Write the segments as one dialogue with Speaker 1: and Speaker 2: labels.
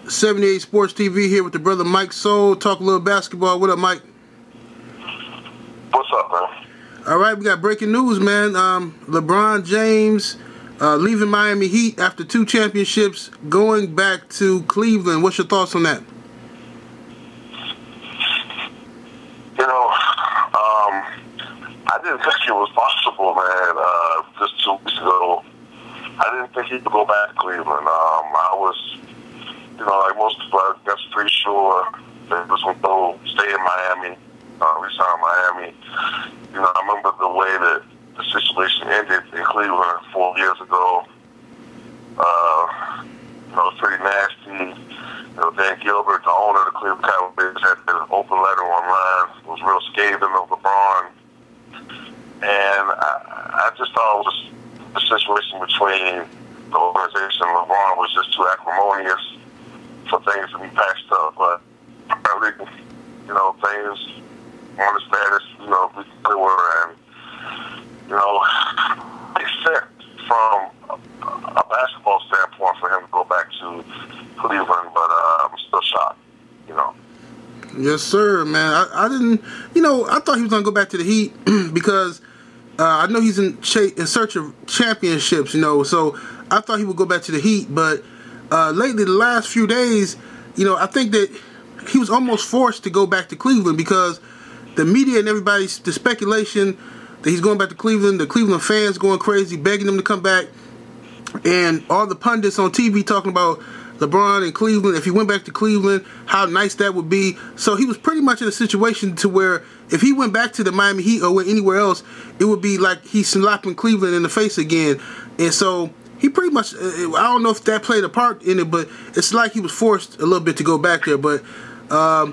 Speaker 1: 78 Sports TV here with the brother Mike Soul. Talk a little basketball. What up, Mike?
Speaker 2: What's up, man?
Speaker 1: All right, we got breaking news, man. LeBron James leaving Miami Heat after 2 championships, going back to Cleveland. What's your thoughts on that?
Speaker 2: You know, I didn't think it was possible, man. Just 2 weeks ago, I didn't think he could go back to Cleveland. I was, like most people, I was pretty sure that he was going to go stay in Miami, resign in Miami. I remember the way that the situation ended in Cleveland 4 years ago. It was pretty nasty. Dan Gilbert, the owner of the Cleveland Cavaliers, had an open letter online. It was real scathing of LeBron. And I just thought it was a situation between the organization and LeBron was just too acrimonious for things to be patched up. But apparently, things on the status, they were. And, except from a basketball standpoint for him to go back to Cleveland, but I'm still shocked,
Speaker 1: Yes, sir, man. I didn't, I thought he was going to go back to the Heat because I know he's in search of championships, so I thought he would go back to the Heat. But lately, the last few days, I think that he was almost forced to go back to Cleveland because the media and everybody's, the speculation that he's going back to Cleveland, the Cleveland fans going crazy, begging him to come back, and all the pundits on TV talking about LeBron in Cleveland, if he went back to Cleveland, how nice that would be. So he was pretty much in a situation to where if he went back to the Miami Heat or went anywhere else, it would be like he's slapping Cleveland in the face again. And so he pretty much, I don't know if that played a part in it, but it's like he was forced a little bit to go back there. But, where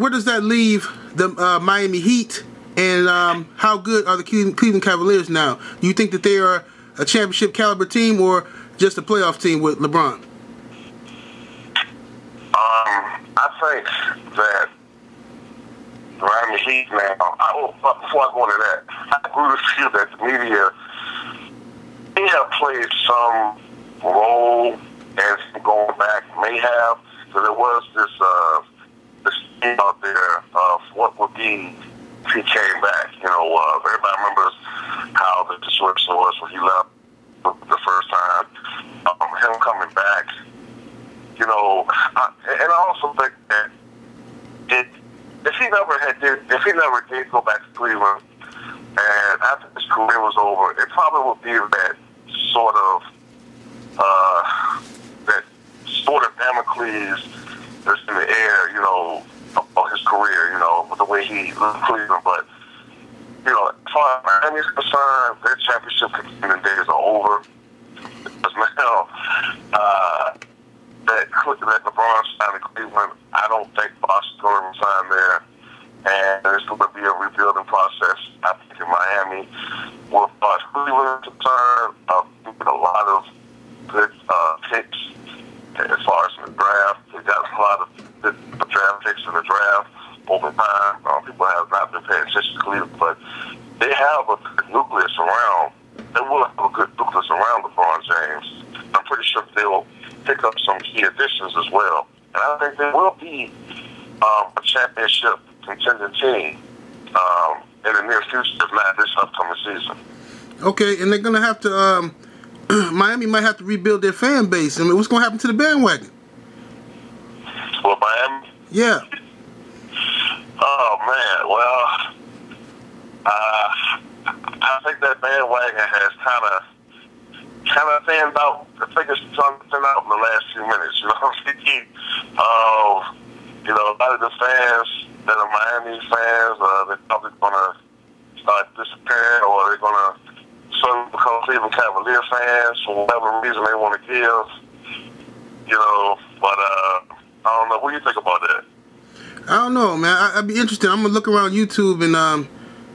Speaker 1: does that leave the Miami Heat? And how good are the Cleveland Cavaliers now? Do you think that they are a championship caliber team or just a playoff team with LeBron?
Speaker 2: I think that the Miami Heat now, before I go into that, I agree with you that the media, they have played some role as going back, may have, but there was this thing out there of what would be if he came back. Everybody remembers how the situation was when he left the first time. Him coming back, and I also think that if he never did go back to Cleveland, and after his career was over, it probably would be that sort of Damocles that's in the air, about his career, with the way he left Cleveland. But as far as Miami's concerned, their championship contending days are over. Because now that LeBron signed in Cleveland, I don't think Boston's going to resign there, and there's going to be a rebuilding process. I think in Miami, as far as Cleveland is concerned, a lot of good picks as far as in the draft. They got a lot of good draft picks in the draft over time. People have not been paying attention to Cleveland, but they have a good nucleus around. They will have a good nucleus around LeBron James. I'm pretty sure they'll pick up some key additions as well. And I think they will be a championship contending team in the near future, if not this upcoming season.
Speaker 1: Okay, and they're going to have to, Miami might have to rebuild their fan base. I mean, what's going to happen to the bandwagon?
Speaker 2: Well, Miami?
Speaker 1: Yeah.
Speaker 2: Oh, man, well, I think that bandwagon has kind of thinned out. I think it's thinned out in the last few minutes. I'm thinking of, a lot of the fans that are Miami fans, they're probably going to start disappearing, or they're going to suddenly become Cleveland Cavalier fans for whatever reason they want to give. But I don't know. What do you think about that?
Speaker 1: I don't know, man. I'd be interested. I'm going to look around YouTube and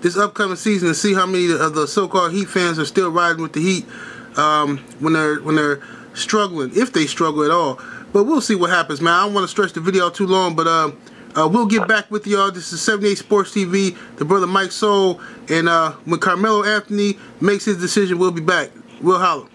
Speaker 1: this upcoming season and see how many of the so-called Heat fans are still riding with the Heat when they're struggling, if they struggle at all. But we'll see what happens, man. I don't want to stretch the video too long, but we'll get back with y'all. This is 78 Sports TV, the brother Mike Soul, and when Carmelo Anthony makes his decision, we'll be back. We'll holler.